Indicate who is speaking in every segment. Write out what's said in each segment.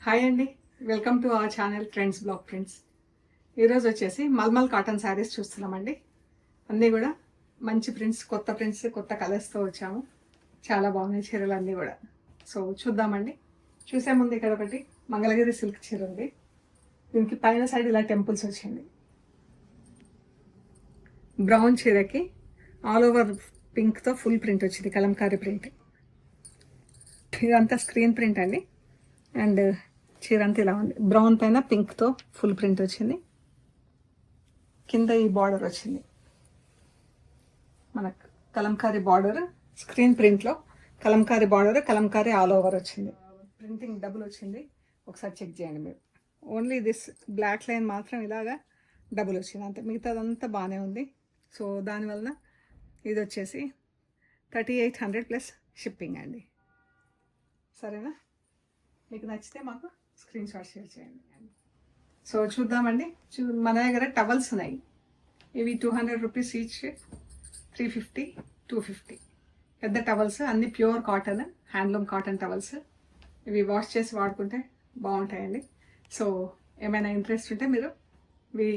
Speaker 1: Hi అండి, welcome to our channel trends blog friends. ఈరోజు వచ్చేసి మల్మల్ కాటన్ శారీస్ చూస్తున్నామండి. అన్నీ కూడా మంచి ప్రింట్స్, కొత్త ప్రింట్స్, కొత్త కలర్స్తో వచ్చాము. చాలా బాగున్నాయి చీరలు అన్నీ కూడా. సో చూద్దామండి. చూసే ముందు ఇక్కడ ఒకటి మంగళగిరి సిల్క్ చీర ఉంది. దీనికి పైన సైడ్ ఇలా టెంపుల్స్ వచ్చింది. బ్రౌన్ చీరకి ఆల్ ఓవర్ పింక్తో ఫుల్ ప్రింట్ వచ్చింది, కలంకారీ ప్రింట్. ఇదంతా స్క్రీన్ ప్రింట్ అండి. అండ్ చీర అంతా ఇలా ఉంది, బ్రౌన్ పైన పింక్తో ఫుల్ ప్రింట్ వచ్చింది. కింద ఈ బార్డర్ వచ్చింది, మనకు కలంకారీ బార్డర్. స్క్రీన్ ప్రింట్లో Kalamkari border, Kalamkari all over వచ్చింది. ప్రింటింగ్ డబుల్ వచ్చింది, ఒకసారి చెక్ చేయండి మీరు. ఓన్లీ దిస్ బ్లాక్ లైన్ మాత్రం ఇలాగా డబుల్ వచ్చింది, అంతే. మిగతాదంతా బాగానే ఉంది. సో దానివలన ఇది వచ్చేసి 3800 ప్లస్ షిప్పింగ్ అండి. సరేనా? మీకు నచ్చితే మాకు స్క్రీన్ షాట్ షేర్ చేయండి. సో చూద్దామండి. మన దగ్గర టవల్స్ ఉన్నాయి. ఇవి 200 రూపీస్ ఈచ్, 350, 250. పెద్ద టవల్స్ అన్ని pure cotton, handloom cotton towels. ఇవి వాష్ చేసి వాడుకుంటే బాగుంటాయండి. సో ఏమైనా ఇంట్రెస్ట్ ఉంటే మీరు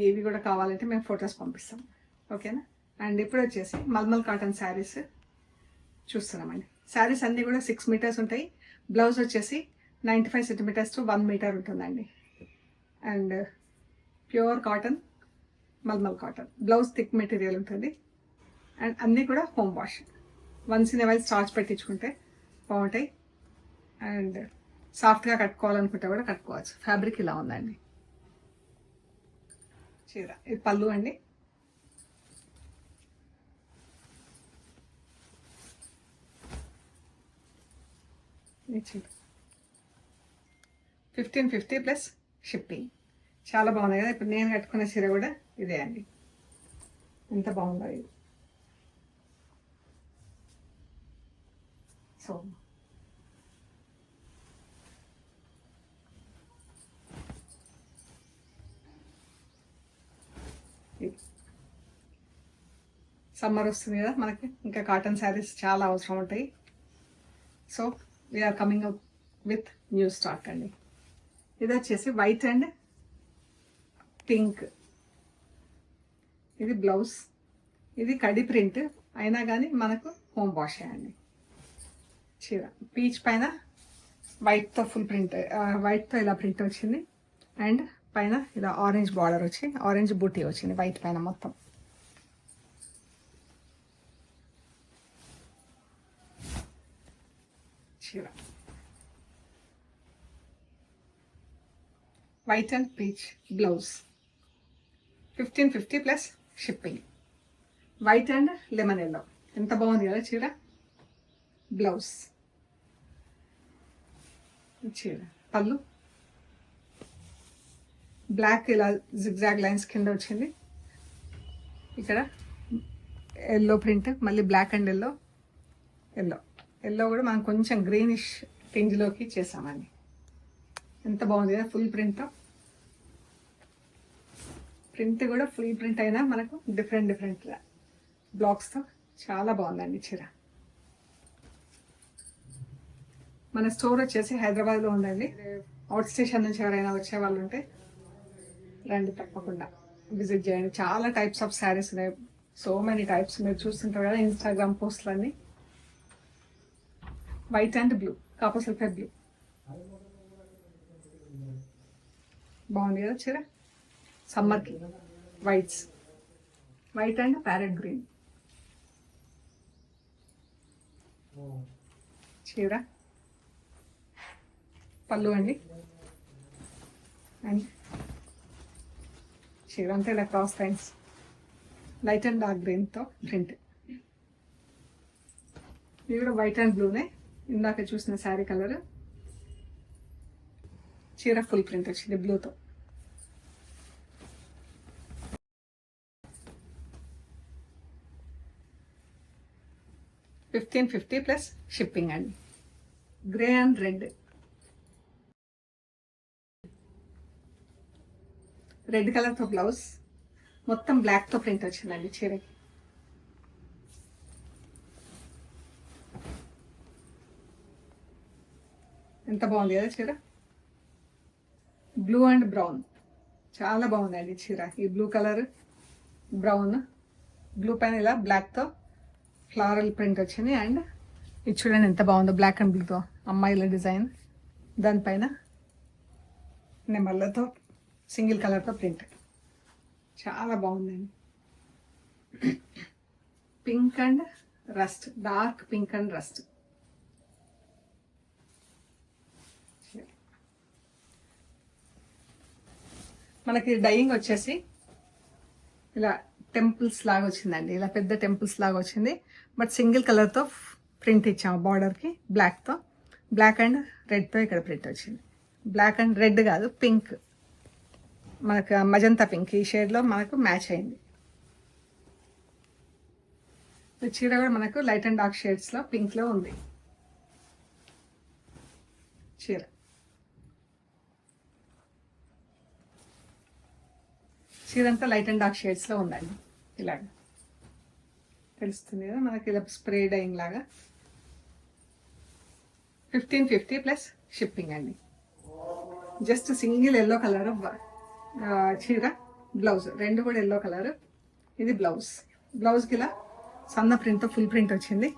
Speaker 1: ఇవి కూడా కావాలంటే మేము ఫొటోస్ పంపిస్తాం, ఓకేనా? అండ్ ఇప్పుడు వచ్చేసి మల్మల్ కాటన్ శారీస్ చూస్తున్నామండి. శారీస్ అన్నీ కూడా 6 మీటర్స్ ఉంటాయి. బ్లౌజ్ వచ్చేసి 95 సెంటీమీటర్స్ టు 1 మీటర్ ఉంటుందండి. And pure cotton, mulmul cotton. Blouse thick material ఉంటుంది. అండ్ అన్నీ కూడా home wash. Once in while starch పెట్టించుకుంటే బాగుంటాయి. అండ్ సాఫ్ట్గా కట్టుకోవాలనుకుంటే కూడా కట్టుకోవచ్చు. ఫ్యాబ్రిక్ ఇలా ఉందండి చీర. ఇది పళ్ళు అండి. ఈ చీర 1550 ప్లస్ షిప్పింగ్. చాలా బాగుంది కదా. ఇప్పుడు నేను కట్టుకునే చీర కూడా ఇదే అండి. ఎంత బాగుందో ఇది. సో సమ్మర్ వస్తుంది కదా మనకి, ఇంకా కాటన్ శారీస్ చాలా అవసరం ఉంటాయి. So we're coming up with new stock అండి. ఇది వచ్చేసి వైట్ అండ్ పింక్. ఇది బ్లౌజ్. ఇది కడి ప్రింట్ అయినా కానీ మనకు హోమ్ వాష్ అండి. చీర పీచ్ పైన వైట్తో ఫుల్ ప్రింట్, వైట్తో ఇలా ప్రింట్ వచ్చింది. అండ్ పైన ఇలా ఆరెంజ్ బార్డర్ వచ్చి ఆరెంజ్ బూటీ వచ్చింది వైట్ పైన మొత్తం. చీర white and peach. Blouse 1550 plus shipping. White and lemon yellow. ఎంత బాగుంది కదా చీర. బ్లౌజ్ చీర. పళ్ళు బ్లాక్ ఇలా జిగ్జాగ్ లైన్స్ కింద వచ్చింది. ఇక్కడ ఎల్లో ప్రింట్, మళ్ళీ బ్లాక్ అండ్ ఎల్లో. ఎల్లో కూడా మనం కొంచెం గ్రీనిష్ టింజ్లోకి చేసామండి. ఎంత బాగుంది కదా ఫుల్ ప్రింట్. ప్రింట్ కూడా ఫుల్ ప్రింట్ అయినా మనకు డిఫరెంట్ బ్లాక్స్తో చాలా బాగుందండి చీర. మన స్టోర్ వచ్చేసి హైదరాబాద్లో ఉందండి. అవుట్ స్టేషన్ నుంచి ఎవరైనా వచ్చే వాళ్ళు ఉంటే రండి, తప్పకుండా విజిట్ చేయండి. చాలా టైప్స్ ఆఫ్ శారీస్ ఉన్నాయి, సో మెనీ టైప్స్. మీరు చూస్తుంటారు కదా ఇన్స్టాగ్రామ్ పోస్టులన్నీ. White and blue, copper sulphate blue. బాగుంది కదా చీర. సమ్మర్కి whites, white and parrot green చీర. పళ్ళు అండి. అండ్ చీర అంతా ఇలా cross lines, light and dark గ్రీన్తో ప్రింట్. ఇది కూడా వైట్ అండ్ బ్లూనే, ఇందాక చూసిన శారీ కలర్. చీర ఫుల్ ప్రింట్ వచ్చింది బ్లూతో. $1550 ప్లస్ షిప్పింగ్ అండి. Grey and red. రెడ్ కలర్తో బ్లౌజ్, మొత్తం బ్లాక్తో ప్రింట్ వచ్చిందండి చీరకి. ఎంత బాగుంది కదా చీర. బ్లూ అండ్ బ్రౌన్, చాలా బాగుందండి చీర. ఈ బ్లూ కలర్ బ్రౌన్, బ్లూ పైన ఇలా బ్లాక్తో ఫ్లారల్ ప్రింట్ వచ్చింది. అండ్ ఇది చూడండి ఎంత బాగుందో, బ్లాక్ అండ్ బ్లూతో అమ్మాయిల డిజైన్, దానిపైన నెమళ్ళతో సింగిల్ కలర్తో ప్రింట్, చాలా బాగుందండి. Pink and rust, dark pink and rust. మనకి డైయింగ్ వచ్చేసి ఇలా టెంపుల్స్ లాగా వచ్చిందండి, ఇలా పెద్ద టెంపుల్స్ లాగా వచ్చింది. బట్ సింగిల్ కలర్తో ప్రింట్ ఇచ్చాము బార్డర్కి, బ్లాక్తో, బ్లాక్ అండ్ రెడ్తో ఇక్కడ ప్రింట్ వచ్చింది. బ్లాక్ అండ్ రెడ్ కాదు, పింక్, మనకు మజంతా పింక్ ఈ షేడ్లో మనకు మ్యాచ్ అయింది. చీర కూడా మనకు లైట్ అండ్ డార్క్ షేడ్స్లో పింక్లో ఉంది చీర. చీర అంతా లైట్ అండ్ డార్క్ షేడ్స్లో ఉందండి. ఇలాగ తెలుస్తుంది కదా మనకి, ఇలా స్ప్రే డైయింగ్ లాగా. 1550 ప్లస్ షిప్పింగ్ అండి. జస్ట్ సింగిల్ ఎల్లో కలర్ చీర, బ్లౌజ్ రెండు కూడా ఎల్లో కలర్. ఇది బ్లౌజ్, బ్లౌజ్కి ఇలా సన్న ప్రింట్తో ఫుల్ ప్రింట్ వచ్చింది.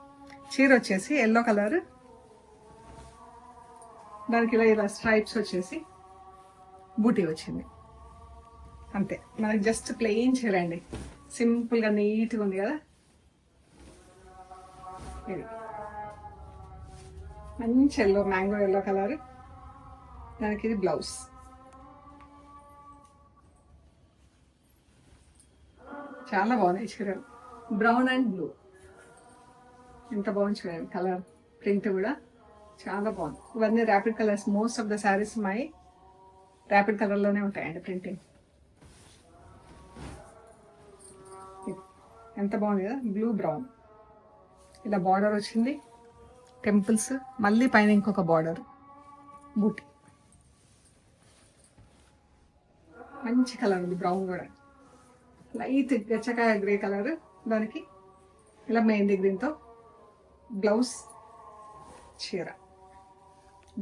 Speaker 1: చీర వచ్చేసి ఎల్లో కలర్, దానికి ఇలా ఇలా స్ట్రైప్స్ వచ్చేసి బూటీ వచ్చింది. అంతే, మనకి జస్ట్ ప్లెయిన్ చీర అండి, సింపుల్గా నీట్గా ఉంది కదా. ఇది మంచి ఎల్లో, మ్యాంగో ఎల్లో కలర్, దానికి ఇది బ్లౌజ్. చాలా బాగున్నాయి చీరలు, బ్రౌన్ అండ్ బ్లూ, ఎంత బాగుంది చూడండి కలర్, ప్రింట్ కూడా చాలా బాగుంది. ఇవన్నీ rapid colours, most of the saris my rapid కలర్లోనే ఉంటాయండి ప్రింటింగ్. ఎంత బాగుంది కదా, బ్లూ బ్రౌన్, ఇలా బార్డర్ వచ్చింది, టెంపుల్స్, మళ్ళీ పైన ఇంకొక బార్డర్, బూటీ, మంచి కలర్ ఉంది. బ్రౌన్ కూడా లైట్ గచ్చకాయ గ్రే కలర్, దానికి ఇలా మెహందీ గ్రీన్తో బ్లౌజ్, చీర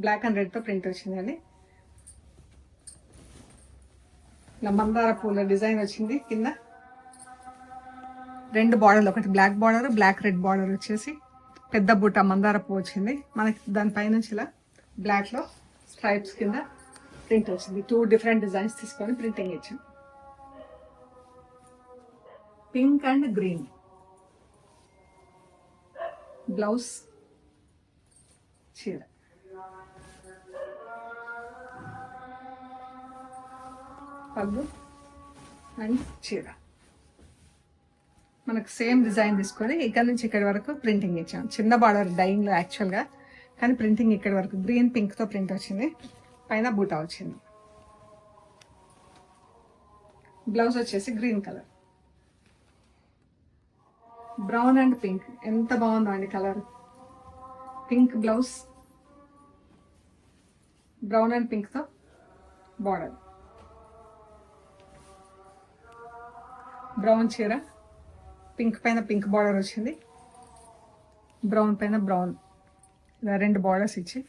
Speaker 1: బ్లాక్ అండ్ రెడ్తో ప్రింట్ వచ్చిందండి. ఇలా మందార పూల డిజైన్ వచ్చింది కింద, రెండు బార్డర్లు, ఒకటి black border, black red border వచ్చేసి పెద్ద బుట్ట మందార పువ్వు వచ్చింది మనకి. దానిపైనుంచి ఇలా బ్లాక్లో స్ట్రైప్స్ కింద ప్రింట్ వచ్చింది. 2 డిఫరెంట్ డిజైన్స్ తీసుకొని ప్రింటింగ్ ఇచ్చాం. పింక్ అండ్ గ్రీన్ బ్లౌజ్, చీర పళ్ళు అండ్ చీర. మనకు సేమ్ డిజైన్ తీసుకొని ఇక్కడ నుంచి ఇక్కడి వరకు ప్రింటింగ్ ఇచ్చాం. చిన్న బార్డర్ డైయింగ్లో యాక్చువల్గా, కానీ ప్రింటింగ్ ఇక్కడి వరకు గ్రీన్ పింక్తో ప్రింట్ వచ్చింది, పైన బూటా వచ్చింది. బ్లౌజ్ వచ్చేసి green colour, brown and pink, ఎంత బాగుందో అండి colour. Pink blouse, brown and పింక్తో బార్డర్, బ్రౌన్ చీర, పింక్ పైన పింక్ బార్డర్ వచ్చింది, బ్రౌన్ పైన బ్రౌన్, ఇలా 2 బార్డర్స్ ఇచ్చి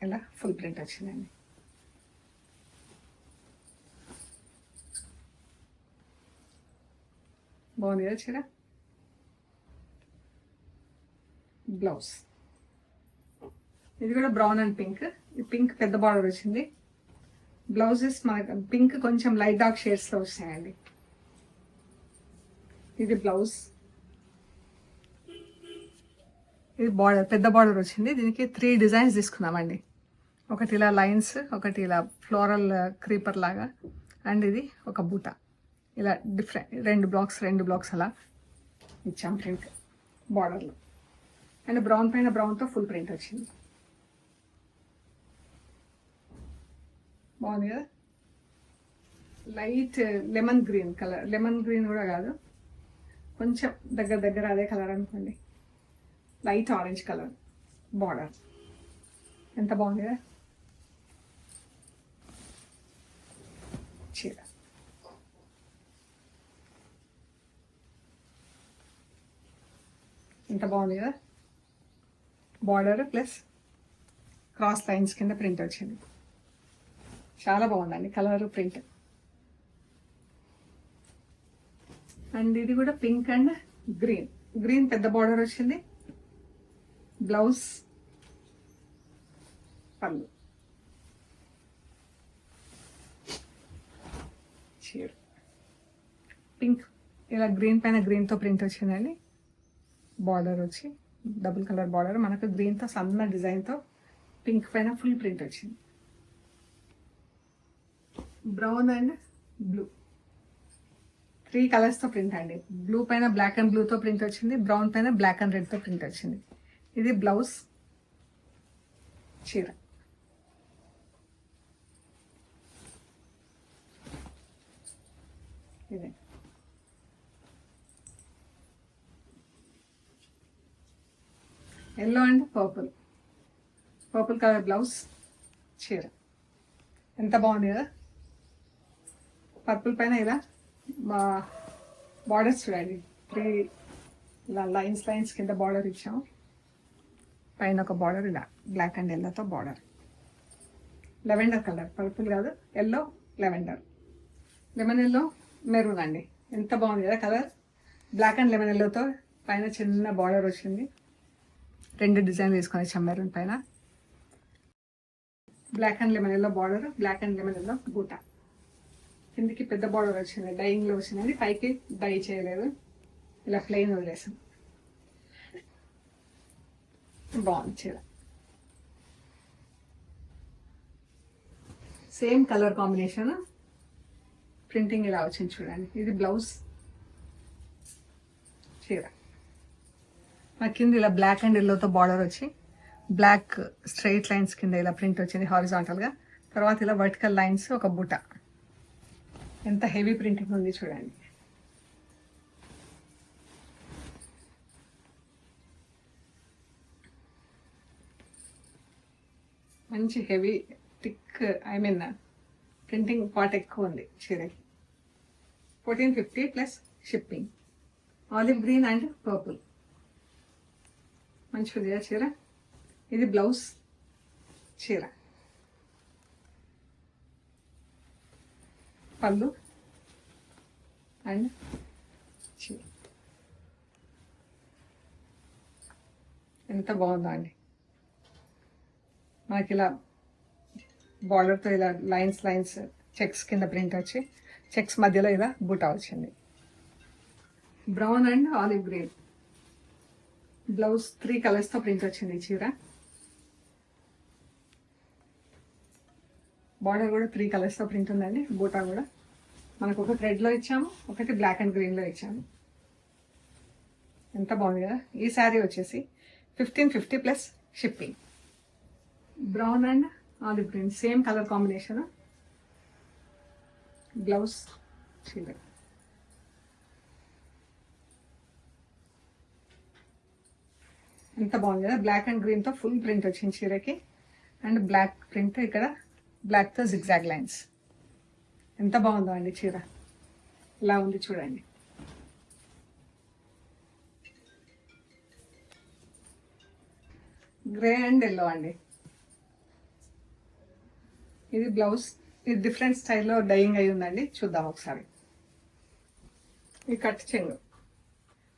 Speaker 1: ఇలా ఫుల్ ప్రింట్ వచ్చిందండి. బాగుంది కదా చీర. బ్లౌజ్ ఇది కూడా బ్రౌన్ అండ్ పింక్, ఈ పింక్ పెద్ద బార్డర్ వచ్చింది. బ్లౌజెస్ మనకు పింక్ కొంచెం లైట్ డార్క్ షేడ్స్లో వచ్చాయండి. ఇది బ్లౌజ్, ఇది బార్డర్, పెద్ద బార్డర్ వచ్చింది. దీనికి 3 డిజైన్స్ తీసుకున్నామండి. ఒకటి ఇలా లైన్స్, ఒకటి ఇలా ఫ్లోరల్ క్రీపర్ లాగా, అండ్ ఇది ఒక బూట, ఇలా డిఫరెంట్ 2 బ్లాక్స్ అలా ఇచ్చాం ప్రింట్ బార్డర్లో. అండ్ బ్రౌన్ పైన బ్రౌన్తో ఫుల్ ప్రింట్ వచ్చింది. బాగుంది కదా. Light lemon green colour, lemon green కూడా కాదు, కొంచెం దగ్గర అదే కలర్ అనుకోండి, లైట్ ఆరెంజ్ కలర్ బార్డర్, ఎంత బాగుంది కదా చీర. ఎంత బాగుంది కదా, బార్డర్ ప్లస్ క్రాస్ లైన్స్ కింద ప్రింట్ వచ్చింది. చాలా బాగుందండి కలర్ ప్రింట్. అండ్ ఇది కూడా పింక్ అండ్ గ్రీన్. గ్రీన్ పెద్ద బార్డర్ వచ్చింది. బ్లౌజ్, పళ్ళు, చీర పింక్ ఇలా గ్రీన్ పైన గ్రీన్తో ప్రింట్ వచ్చిందండి. బార్డర్ వచ్చి డబుల్ కలర్ బార్డర్, మనకు గ్రీన్తో సన్న డిజైన్తో పింక్ పైన ఫుల్ ప్రింట్ వచ్చింది. బ్రౌన్ అండ్ బ్లూ 3 కలర్స్తో ప్రింట్ అండి. బ్లూ పైన బ్లాక్ అండ్ బ్లూతో ప్రింట్ వచ్చింది. బ్రౌన్ పైన బ్లాక్ అండ్ రెడ్తో ప్రింట్ వచ్చింది. ఇది బ్లౌజ్, చీర. ఇదే yellow and purple. Purple colour blouse, చీర. ఎంత బాగుంది కదా. పర్పుల్ పైన ఇలా మా బార్డర్స్ చూడండి. 3 ఇలా లైన్స్ కింద బార్డర్ ఇచ్చాము. పైన ఒక బార్డర్ ఇలా బ్లాక్ అండ్ ఎల్లోతో బార్డర్. లెవెండర్ కలర్, పర్పుల్ కాదు, yellow lavender. Lemon yellow maroon అండి. ఎంత బాగుంది కదా కలర్. బ్లాక్ అండ్ లెమన్ ఎల్లోతో పైన చిన్న బార్డర్ వచ్చింది. 2 డిజైన్ తీసుకొని వచ్చాం మెరూన్ పైన. Black and lemon yellow border, black and lemon yellow బూటా. కిందికి పెద్ద బార్డర్ వచ్చింది, డైయింగ్లో వచ్చింది. పైకి డై చేయలేదు, ఇలా ప్లెయిన్ వదిలేసాం. బాగుంది చీర. సేమ్ కలర్ కాంబినేషన్, ప్రింటింగ్ ఇలా వచ్చింది చూడండి. ఇది బ్లౌజ్, చీర. మా కింద ఇలా బ్లాక్ అండ్ ఎల్లోతో బార్డర్ వచ్చి బ్లాక్ స్ట్రైట్ లైన్స్ కింద ఇలా ప్రింట్ వచ్చింది హారిజాంటల్గా. తర్వాత ఇలా వర్టికల్ లైన్స్, ఒక బుట్ట. ఎంత హెవీ ప్రింటింగ్ ఉంది చూడండి. మంచి హెవీ థిక్, ప్రింటింగ్ పార్ట్ ఎక్కువ ఉంది చీరకి. 1450 plus shipping. Olive green and purple. మంచిది చీర. ఇది బ్లౌజ్, చీర. పళ్ళు అండ్ చీర. ఎంత బాగుందో అండి. మనకి ఇలా బార్డర్తో ఇలా లైన్స్ చెక్స్ కింద ప్రింట్ వచ్చి చెక్స్ మధ్యలో ఇలా బూటా వచ్చింది. Brown and olive green. Blouse 3 కలర్స్తో ప్రింట్ వచ్చింది ఈ చీర. బార్డర్ కూడా 3 కలర్స్తో ప్రింట్ ఉందండి. బూటా కూడా మనకు ఒక థ్రెడ్లో ఇచ్చాము, ఒకటి బ్లాక్ అండ్ గ్రీన్లో ఇచ్చాము. ఎంత బాగుంది కదా. ఈ శారీ వచ్చేసి 1550 plus shipping. Brown and olive green same colour combination. Blouse, చీర. ఎంత బాగుంది కదా. బ్లాక్ అండ్ గ్రీన్తో ఫుల్ ప్రింట్ వచ్చింది చీరకి. అండ్ బ్లాక్ ప్రింట్ ఇక్కడ బ్లాక్తో జిగ్జాగ్ లైన్స్. ఎంత బాగుందో అండి చీర. ఇలా ఉంది చూడండి. గ్రే అండ్ ఎల్లో అండి. ఇది బ్లౌజ్. ఇది డిఫరెంట్ స్టైల్లో డైయింగ్ అయి ఉందండి. చూద్దాం ఒకసారి. ఇది కట్ చెంగు.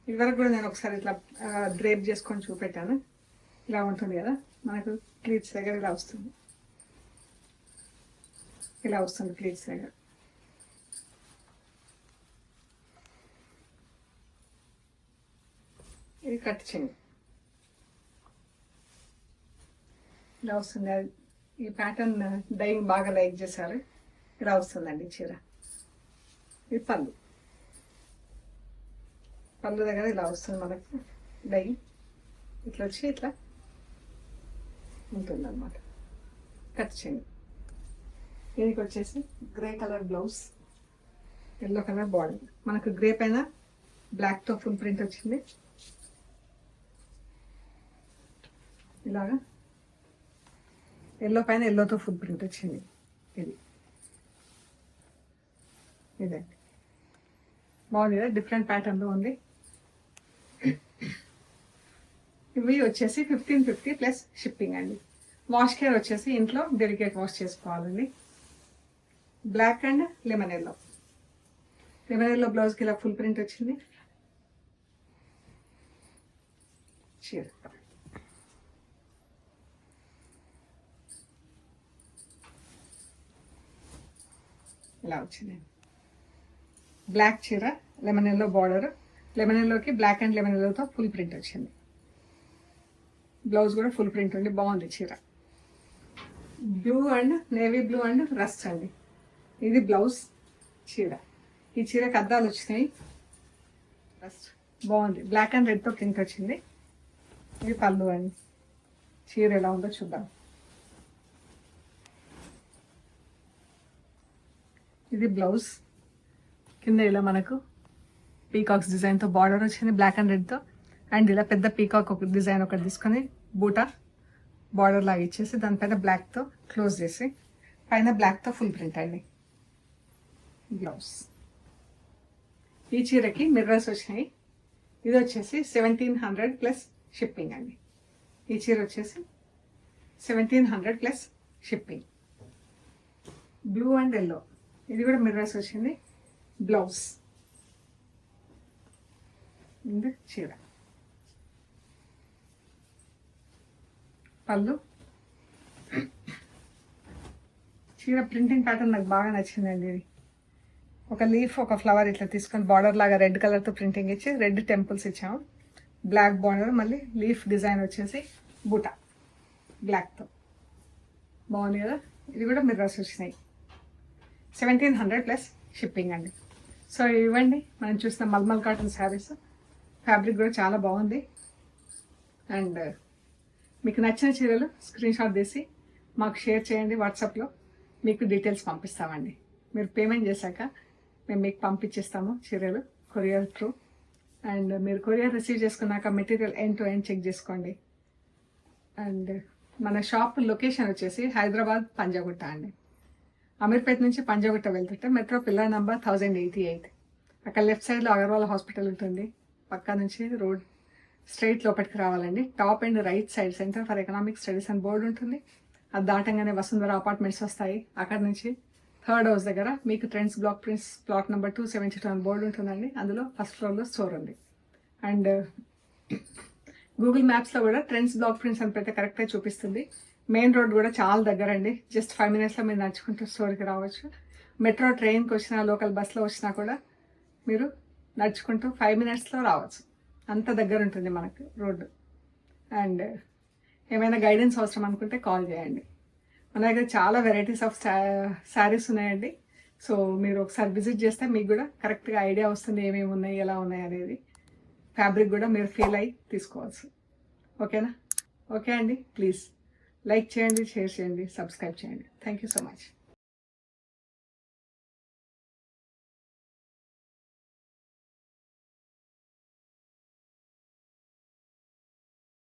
Speaker 1: ఇదివరకు కూడా నేను ఒకసారి ఇట్లా డ్రేప్ చేసుకొని చూపెట్టాను. ఇలా ఉంటుంది కదా, మనకు ప్లీట్స్ దగ్గర ఇలా వస్తుంది. ఇలా వస్తుంది ప్లీట్స్ దగ్గర. ఇది కట్ చెంగు. ఇలా వస్తుంది. ఈ ప్యాటర్న్ డైయింగ్ బాగా లైక్ చేశారు. ఇలా వస్తుందండి చీర. ఇది పళ్ళు. పళ్ళు దగ్గర ఇలా వస్తుంది మనకు డై. ఇట్లా వచ్చి ఇట్లా ఉంటుంది అన్నమాట. కట్ చేయండి. దీనికి వచ్చేసి grey colour blouse, yellow colour border. మనకు గ్రే పైన బ్లాక్తో ఫుల్ ప్రింట్ వచ్చింది. ఇలాగా ఎల్లో పైన ఎల్లోతో ఫుల్ ప్రింట్ వచ్చింది. ఇదండి బాగుంది కదా, డిఫరెంట్ ప్యాటర్న్లో ఉంది. ఇవి వచ్చేసి 1550 ప్లస్ షిప్పింగ్ అండి. వాష్ కేర్ వచ్చేసి ఇంట్లో డెలికేట్ వాష్ చేసుకోవాలండి. Black and lemon yellow. Lemon yellow బ్లౌజ్కి ఇలా ఫుల్ ప్రింట్ వచ్చింది. చీర ఇలా వచ్చింది. బ్లాక్ చీర, లెమన్ ఎల్లో బార్డర్, లెమన్ ఎల్లోకి బ్లాక్ అండ్ లెమన్ ఎల్లోతో ఫుల్ ప్రింట్ వచ్చింది. బ్లౌజ్ కూడా ఫుల్ ప్రింట్ ఉంది, బాగుంది చీర. Blue and navy blue and rust అండి. ఇది బ్లౌజ్ చీర. ఈ చీరకి అద్దాలు వచ్చినాయి. రస్ట్ బాగుంది, బ్లాక్ అండ్ రెడ్తో ప్రింట్ వచ్చింది. ఇది పళ్ళు అండి. చీర ఎలా ఉందో చూద్దాం. ఇది బ్లౌజ్. కింద ఇలా మనకు పీకాక్స్ డిజైన్తో బార్డర్ వచ్చింది బ్లాక్ అండ్ రెడ్తో. అండ్ ఇలా పెద్ద పీకాక్ ఒక డిజైన్ ఒకటి తీసుకొని బూటా బార్డర్ లాగా ఇచ్చేసి దానిపైన బ్లాక్తో క్లోజ్ చేసి పైన బ్లాక్తో ఫుల్ ప్రింట్ అండి బ్లౌజ్. ఈ చీరకి మిర్రర్స్ వచ్చినాయి. ఇది వచ్చేసి 1700 ప్లస్ షిప్పింగ్ అండి. ఈ చీర వచ్చేసి 1700 plus shipping. Blue and yellow, ఇది కూడా మిర్రర్స్ వచ్చింది. బ్లౌజ్ ఇది చీర. పళ్ళు. చీర ప్రింటింగ్ ప్యాటర్న్ నాకు బాగా నచ్చిందండి. ఇది ఒక లీఫ్ ఒక ఫ్లవర్ ఇట్లా తీసుకొని బార్డర్ లాగా రెడ్ కలర్తో ప్రింటింగ్ ఇచ్చి రెడ్ టెంపుల్స్ ఇచ్చాము. బ్లాక్ బార్డర్, మళ్ళీ లీఫ్ డిజైన్ వచ్చేసి బూటా బ్లాక్తో బాగుంది కదా. ఇది కూడా మిర్రర్స్ వచ్చినాయి. 1700 ప్లస్ షిప్పింగ్ అండి. సో ఇవ్వండి మనం చూసిన మల్మల్ కాటన్ శారీస్. ఫ్యాబ్రిక్ కూడా చాలా బాగుంది. అండ్ మీకు నచ్చిన చీరలు స్క్రీన్ షాట్ తీసి మాకు షేర్ చేయండి. వాట్సాప్లో మీకు డీటెయిల్స్ పంపిస్తామండి. మీరు పేమెంట్ చేశాక మేము మీకు పంపించేస్తాము చీరలు కొరియర్ త్రూ. అండ్ మీరు కొరియర్ రిసీవ్ చేసుకున్నాక material end to end check చేసుకోండి. అండ్ మన షాప్ లొకేషన్ వచ్చేసి హైదరాబాద్ పంజాగుట్ట అండి. అమీర్పేట నుంచి పంజాగుట్ట వెళ్తుంటే మెట్రో పిల్లర్ నంబర్ 1088. అక్కడ లెఫ్ట్ సైడ్లో అగర్వాల్ హాస్పిటల్ ఉంటుంది. పక్క నుంచి రోడ్ స్ట్రైట్ లోపలికి రావాలండి. Top and right side centre for economic studies అని బోర్డు ఉంటుంది. అది దాటంగానే వసుంధర అపార్ట్మెంట్స్ వస్తాయి. అక్కడ నుంచి థర్డ్ హౌస్ దగ్గర మీకు trends block prints plot number 272 అని బోర్డు ఉంటుందండి. అందులో ఫస్ట్ ఫ్లోర్లో స్టోర్ ఉంది. అండ్ గూగుల్ మ్యాప్స్లో కూడా ట్రెండ్స్ బ్లాక్ ప్రింట్స్ అని పెడితే కరెక్ట్గా చూపిస్తుంది. మెయిన్ రోడ్ కూడా చాలా దగ్గర అండి. జస్ట్ 5 minutesలో మీరు నడుచుకుంటూ స్టోర్కి రావచ్చు. మెట్రో ట్రైన్కి వచ్చినా లోకల్ బస్లో వచ్చినా కూడా మీరు నడుచుకుంటూ 5 minutesలో రావచ్చు. అంత దగ్గర ఉంటుంది మనకు రోడ్డు. అండ్ ఏమైనా గైడెన్స్ అవసరం అనుకుంటే కాల్ చేయండి. మన దగ్గర చాలా వెరైటీస్ ఆఫ్ శారీస్ ఉన్నాయండి. సో మీరు ఒకసారి విజిట్ చేస్తే మీకు కూడా కరెక్ట్గా ఐడియా వస్తుంది ఏమేమి ఉన్నాయి, ఎలా ఉన్నాయి అనేది. ఫ్యాబ్రిక్ కూడా మీరు ఫీల్ అయ్యి తీసుకోవచ్చు. ఓకేనా? ఓకే అండి. ప్లీజ్ లైక్ చేయండి, షేర్ చేయండి, సబ్స్క్రైబ్ చేయండి. Thank you so much.